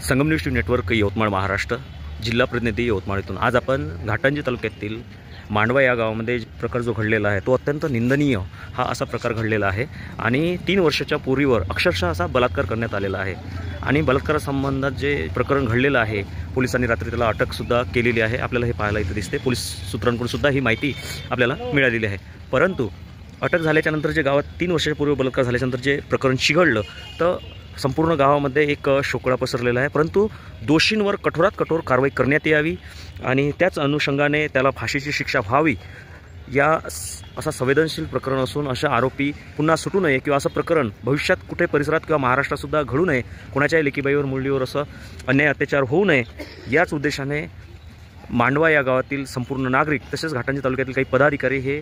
संगम news network Yavatmal Maharashtra, जिल्हा प्रतिनिधी यवतमाळ इथून आज आपण घाटंजी तालुक्यातील मांडवा या गावामध्ये प्रकार जो घडलेला आहे तो अत्यंत निंदनीय हा असा प्रकार घडलेला आहे आणि 3 वर्षाच्या पूर्वीवर अक्षरशः असा बलात्कार करण्यात आलेला आहे आणि बलात्कारासंबंधात जे प्रकरण घडलेलं आहे पोलिसांनी रात्री त्याला अटकसुद्धा केलेली आहे। आपल्याला हे पाहायला इथे दिसते, पोलीस सूत्रांकडून सुद्धा ही माहिती आपल्याला मिळालेली आहे। परंतु अटक झाल्याच्या नंतर जे गावात 3 वर्षाच्या पूर्वी बलात्कार झाल्यानंतर जे प्रकरण चिघळलं तर संपूर्ण गावामध्ये एक शोकळा पसरलेला आहे। परंतु दोषींवर कठोरात कठोर कारवाई करण्यात यावी आणि त्याच अनुषंगाने त्याला फाशीची शिक्षा व्हावी या असा संवेदनशील प्रकरण असून अशा आरोपी पुन्हा सुटू नये किंवा असं प्रकरण भविष्यात कुठे परिसरात किंवा महाराष्ट्रातसुद्धा घडू नये, कोणाच्याही लेकीबाईवर मुलीवर असं अन्याय अत्याचार होऊ नये याच उद्देशाने मांडवा या गावातील संपूर्ण नागरिक तसेच घाटंजी तालुक्यातील काही पदाधिकारी हे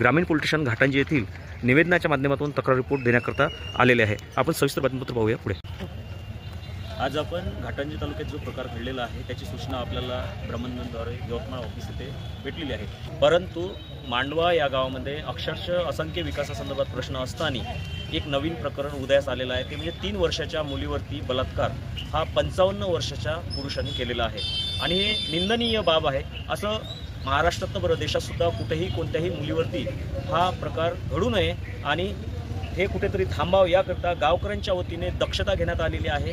ग्रामीण पोलीस स्टेशन घाटंजी येथील निवेदनाच्या माध्यमातून तक्रार रिपोर्ट देण्याकरता आलेले आहे। आपण सविस्तर बातमीपत्र पाहूया पुढे। आज आपण घाटंजी तालुक्यात जो प्रकार घडलेला आहे त्याची सूचना आपल्याला ब्रह्मंदनद्वारे यवतमाळ ऑफिस येथे भेटलेली आहे। परंतु मांडवा या गावामध्ये अक्षरशः असंख्य विकासासंदर्भात प्रश्न असताना एक नवीन प्रकरण उदयास आलेलं आहे, ते म्हणजे 3 वर्षाच्या मुलीवरती बलात्कार हा 55 वर्षाच्या पुरुषांनी केलेला आहे आणि हे निंदनीय बाब आहे। असं महाराष्ट्रात बरं देशातसुद्धा कुठेही कोणत्याही मुलीवरती हा प्रकार घडू नये आणि हे कुठेतरी थांबावं याकरता गावकऱ्यांच्या वतीने दक्षता घेण्यात आलेली आहे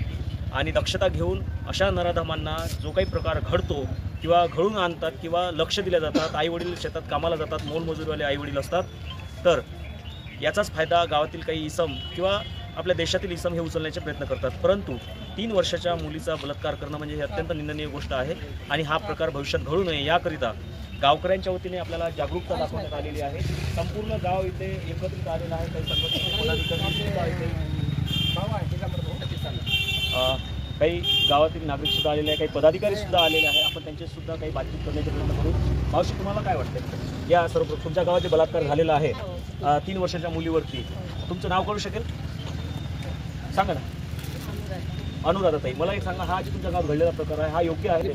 आणि दक्षता घेऊन अशा नराधमांना जो काही प्रकार घडतो किंवा घडून आणतात किंवा लक्ष दिल्या जातात, आईवडील शेतात कामाला जातात, मोलमजुरीवाले आईवडील असतात, तर याचाच फायदा गावातील काही इसम किंवा आपल्या देशातील इसम हे उचलण्याचे प्रयत्न करतात। परंतु 3 वर्षाच्या मुलीचा बलात्कार करणं म्हणजे ही अत्यंत निंदनीय गोष्ट आहे आणि हा प्रकार भविष्यात घडू नये याकरिता गावकऱ्यांच्या वतीने आपल्याला जागरूकता दाखवण्यात आलेली आहे। संपूर्ण गाव इथे एकत्रित आलेलं आहे, काही काही गावातील नागरिक सुद्धा आलेले आहे, काही पदाधिकारी सुद्धा आलेले आहे। आपण त्यांच्यासुद्धा काही बातचीत करण्याचा प्रयत्न करू। मावशी, तुम्हाला काय वाटतं या सर्व तुमच्या गावात जे बलात्कार झालेला आहे 3 वर्षाच्या मुलीवरती, तुमचं नाव कळू शकेल? सांगा ना। अनुराधाताई, मला एक सांगा, हा जे तुमच्या गावात घडलेला प्रकार आहे हा योग्य आहे?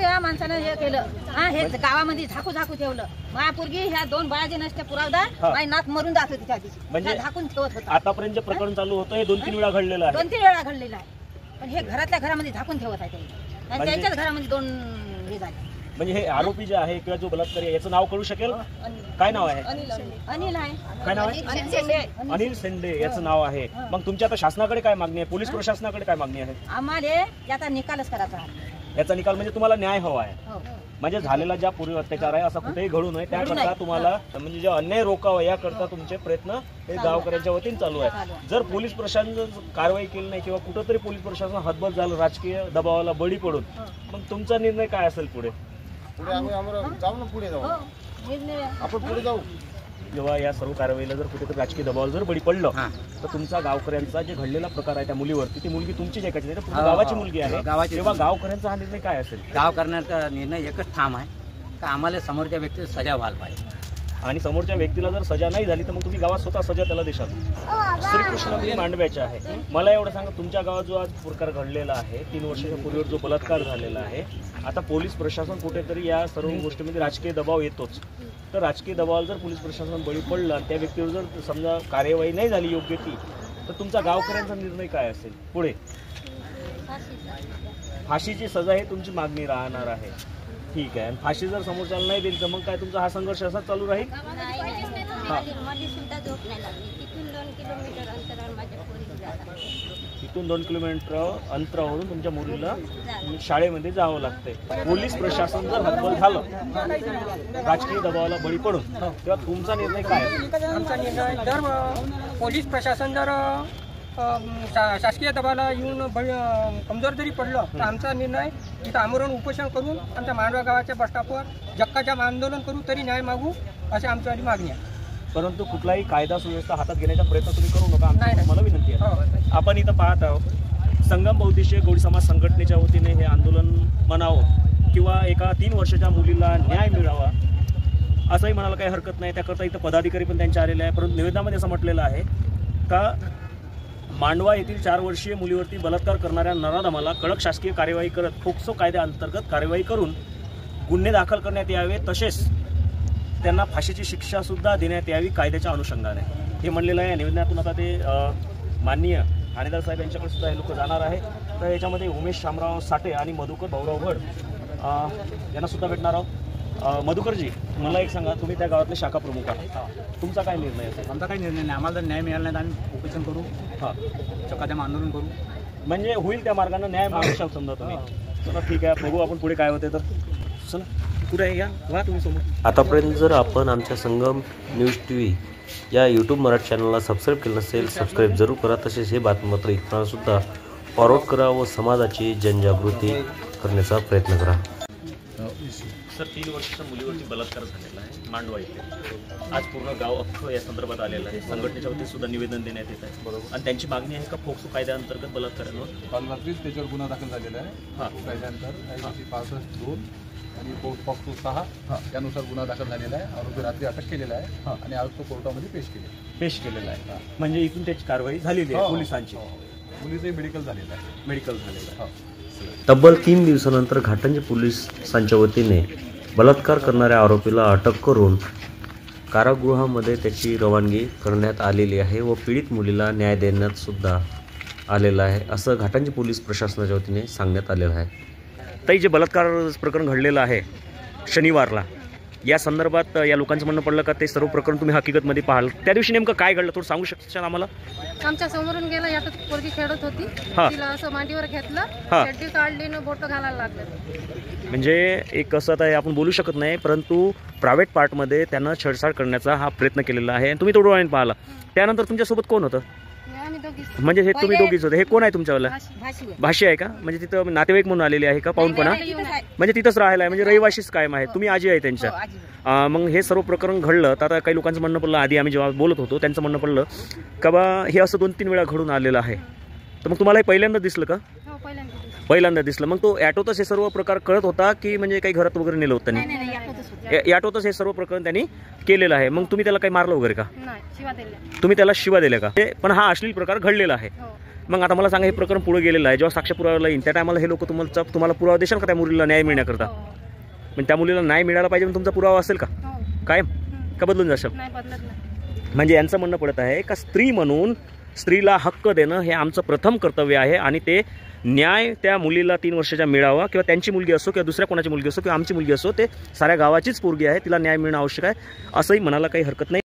या माणसानं हे केलं, हे गावामध्ये झाकू ठेवलं। महापूर्वी ह्या 2 बाळाचे नसते पुरावदार माझी नाक मरून जात होती त्या दिवशी, म्हणजे झाकून ठेवत होतं। आतापर्यंत जे प्रकरण चालू होतं हे 2-3 वेळा घडलेलं आहे। 2-3 वेळा घडलेलं आहे, पण हे घरातल्या घरामध्ये झाकून ठेवत आहे आणि त्यांच्याच घरामध्ये 2 हे झाले। म्हणजे हे आरोपी जे आहे किंवा जो बलात्कारी आहे याचं नाव कळू शकेल? काय नाव आहे? अनिल आहे। काय नाव आहे? अनिल शेंडे याचं नाव आहे। मग तुमच्या आता शासनाकडे काय मागणी आहे, पोलीस प्रशासनाकडे काय मागणी आहे? आम्हाला याचा निकालच करायचा आहे। याचा निकाल म्हणजे तुम्हाला न्याय हवा आहे, म्हणजे झालेला ज्या पूर्वी अत्याचार आहे असा कुठेही घडू नये त्याकरता तुम्हाला म्हणजे जे अन्याय रोखावा याकरता तुमचे प्रयत्न हे गावकऱ्यांच्या वतीने चालू आहे। जर पोलीस प्रशासन कारवाई केली नाही किंवा कुठंतरी पोलीस प्रशासन हतबल झालं राजकीय दबावाला बळी पडून, मग तुमचा निर्णय काय असेल पुढे? जेव्हा या सर्व कारवाईला जर कुठेतरी राजकीय दबावाला जर बळी पडलं तर तुमचा गावकऱ्यांचा जे घडलेला प्रकार आहे त्या मुलीवरती, ती मुलगी तुमचीच एकाची नाही तर गावाची मुलगी आहे, तेव्हा गावकऱ्यांचा हा निर्णय काय असेल? गावकऱ्यांचा निर्णय एकच ठाम आहे का आम्हाला समोरच्या व्यक्तीला सजा व्हायला पाहिजे आणि समोरच्या व्यक्तीला जर सजा नाही झाली तर मग तुम्ही गावात स्वतः सजा त्याला देशाल। श्रीकृष्ण मांडव्याचे आहे। मला एवढं सांगा, तुमच्या गावात जो आज प्रकार घडलेला आहे 3 वर्षाच्या पूर्वीवर जो बलात्कार झालेला आहे, आता पोलीस प्रशासन कुठेतरी या सर्व गोष्टीमध्ये राजकीय दबाव येतोच, तर राजकीय दबावाला जर पोलीस प्रशासन बळी पडलं आणि त्या व्यक्तीवर जर समजा कार्यवाही नाही झाली योग्य ती, तर तुमचा गावकऱ्यांचा निर्णय काय असेल पुढे? फाशीची सजा ही तुमची मागणी राहणार आहे, ठीक आहे। फाशी जर समोरच्याला नाही दिली तर मग काय तुमचा हा संघर्ष असा चालू राहील? इथून 2 किलोमीटर अंतरावरून तुमच्या मुलीला शाळेमध्ये जावं लागतंय। पोलीस प्रशासन जर हतबल झालं राजकीय दबावाला बळी पडून, तेव्हा तुमचा निर्णय काय असेल? आमचा निर्णय जर पोलीस प्रशासन जर शासकीय दबावाला येऊन कमजोर जरी पडलं तर आमचा निर्णय इथं आमरण उपोषण करून आमच्या मांडवा गावाच्या बस स्टॉपवर जक्काजाम आंदोलन करू तरी न्याय मागू अशी आमची मागणी आहे। परंतु कुठलाही कायदा सुव्यवस्था हातात घेण्याचा प्रयत्न तुम्ही करू नका, मला विनंती आहे। आपण इथं पाहत आहोत संगम बहुउद्देशीय गौडी समाज संघटनेच्या वतीने हे आंदोलन म्हणावं किंवा एका 3 वर्षाच्या मुलीला न्याय मिळावा असंही म्हणायला काही हरकत नाही, त्याकरता इथं पदाधिकारी पण त्यांचे आलेले आहे। परंतु निवेदनामध्ये असं म्हटलेलं आहे का मांडवा येथील 4 वर्षीय मुलीवरती बलात्कार करणाऱ्या नराधमाला कडक शासकीय कार्यवाही करत पोक्सो कायद्याअंतर्गत कार्यवाही करून गुन्हे दाखल करण्यात यावे, तसेच त्यांना फाशीची शिक्षा सुद्धा देण्यात यावी कायद्याच्या अनुषंगाने, हे म्हणलेलं आहे निवेदनातून। आता ते माननीय ठाणेदार साहेब यांच्याकडे सुद्धा हे लोक जाणार आहे। तर याच्यामध्ये उमेश शामराव साठे आणि मधुकर भाऊराव भड यांना सुद्धा भेटणार आहोत. मधुकरजी, मला एक सांगा, तुम्ही त्या गावातले शाखा प्रमुख आहात, तुमचा काय निर्णय असेल? आमचा काही निर्णय नाही. आम्हाला जर न्याय मिळाला नाही तर आम्ही उपोषण करू, चक्काजाम आंदोलन करू. म्हणजे होईल त्या मार्गाने न्याय मागू शकता समजा तुम्ही. चला ठीक आहे, बघू आपण पुढे काय होते. तर चला पुढे या, वा तुम्ही समोर. आतापर्यंत जर आपण आमच्या संगम न्यूज TV या यूट्यूब मराठी चॅनलला सबस्क्राईब केलं नसेल, सबस्क्राईब जरूर करा. तसेच हे बातमीपत्र इतरांनासुद्धा फॉरवर्ड करा व समाजाची जनजागृती करण्याचा प्रयत्न करा. सर, 3 वर्षाच्या मुलीवरती बलात्कार झालेला आहे मांडवा इथे. आज पूर्ण गाव अख्खं या संदर्भात आलेलं आहे. संघटनेच्या वतीने सुद्धा निवेदन देण्यात येत आहे. बरोबर. आणि त्यांची मागणी आहे का पोक्सो कायद्याअंतर्गत बलात्कारांवर काल रात्रीच त्याच्यावर गुन्हा दाखल झालेला आहे. कायद्याअंतर्गत 65(2) आणि पोक्सो 6 त्यानुसार गुन्हा दाखल झालेला आहे. आरोपी रात्री अटक केलेला आहे आणि आज तो कोर्टामध्ये पेश केलेला आहे. म्हणजे इथून त्याची कारवाई झालेली आहे पोलिसांची. मुलीचंही मेडिकल झालेलं आहे. तब्बल 3 दिवसानंतर घाटंजी पोलिसांच्या वतीने बलात्कार करणाऱ्या आरोपीला अटक करून कारागृहामध्ये त्याची रवानगी करण्यात आलेली आहे व पीडित मुलीला न्याय देण्यात सुद्धा आलेला आहे, असं घाटंजी पोलीस प्रशासनाच्या वतीने सांगण्यात आलेलं आहे. ताई, जे बलात्कार प्रकरण घडलेलं आहे शनिवारला, या संदर्भात या लोकांचं म्हणणं पडलं का ते सर्व प्रकरण तुम्ही हकीकतमध्ये पाहाल? त्या दिवशी नेमकं काय घडलं थोडं सांगू शकता आम्हाला? आमच्या समोरून गेला, यात पोरगी खेळत होती, तिला असं मांडीवर घेतलं, चड्डी काढली न बोट घालायला लागलं. म्हणजे एक असं आता आपण बोलू शकत नाही, परंतु प्रायव्हेट पार्टमध्ये त्यानं छेडछाड करण्याचा हा प्रयत्न केलेला आहे आणि तुम्ही तो डोळ्याने पाहिला. त्यानंतर तुमच्यासोबत कोण होतं? म्हणजे हे तुम्ही दोघीच होते. हे कोण आहे तुमच्यावाला? भाषी आहे का? म्हणजे तिथं नातेवाईक म्हणून आलेली आहे का? पाहुणपणा म्हणजे तिथंच राहायला आहे, म्हणजे रहिवाशीच कायम आहे. तुम्ही आजी आहे त्यांच्या. मग हे सर्व प्रकरण घडलं तर आता काही लोकांचं म्हणणं पडलं, आधी आम्ही जेव्हा बोलत होतो त्यांचं म्हणणं पडलं का बा हे असं 2-3 वेळा घडून आलेलं आहे. तर मग तुम्हाला हे पहिल्यांदा दिसलं का? पहिल्यांदा दिसलं. मग तो ॲटोतच हे सर्व प्रकार कळत होता की म्हणजे काही घरात वगैरे नेलं होतं त्यांनी? ॲटोतच हे सर्व प्रकरण त्यांनी केलेलं आहे. मग तुम्ही त्याला काही मारलं वगैरे का? तुम्ही त्याला शिवा दिल्या का? पण हा अश्लील प्रकार घडलेला आहे. मग आता मला सांगा, हे प्रकरण पुढे गेलेलं आहे, जेव्हा साक्ष पुराव्याला येईल त्या टायमाला हे लोक तुम्हाला पुरावा देशाल का त्या मुलीला न्याय मिळण्याकरता? पण त्या मुलीला न्याय मिळायला पाहिजे, तुमचा पुरावा असेल का काय का बदलून जाशाल? म्हणजे यांचं म्हणणं पडत आहे का स्त्री म्हणून स्त्रीला हक्क देणं हे आमचं प्रथम कर्तव्य आहे आणि ते न्याय त्या मुलीला 3 वर्षाच्या मिळावा, किंवा त्यांची मुलगी असो किंवा दुसऱ्या कोणाची मुलगी असो किंवा आमची मुलगी असो, ते साऱ्या गावाचीच पोरगी आहे, तिला न्याय मिळणं आवश्यक आहे, असंही म्हणायला काही हरकत नाही.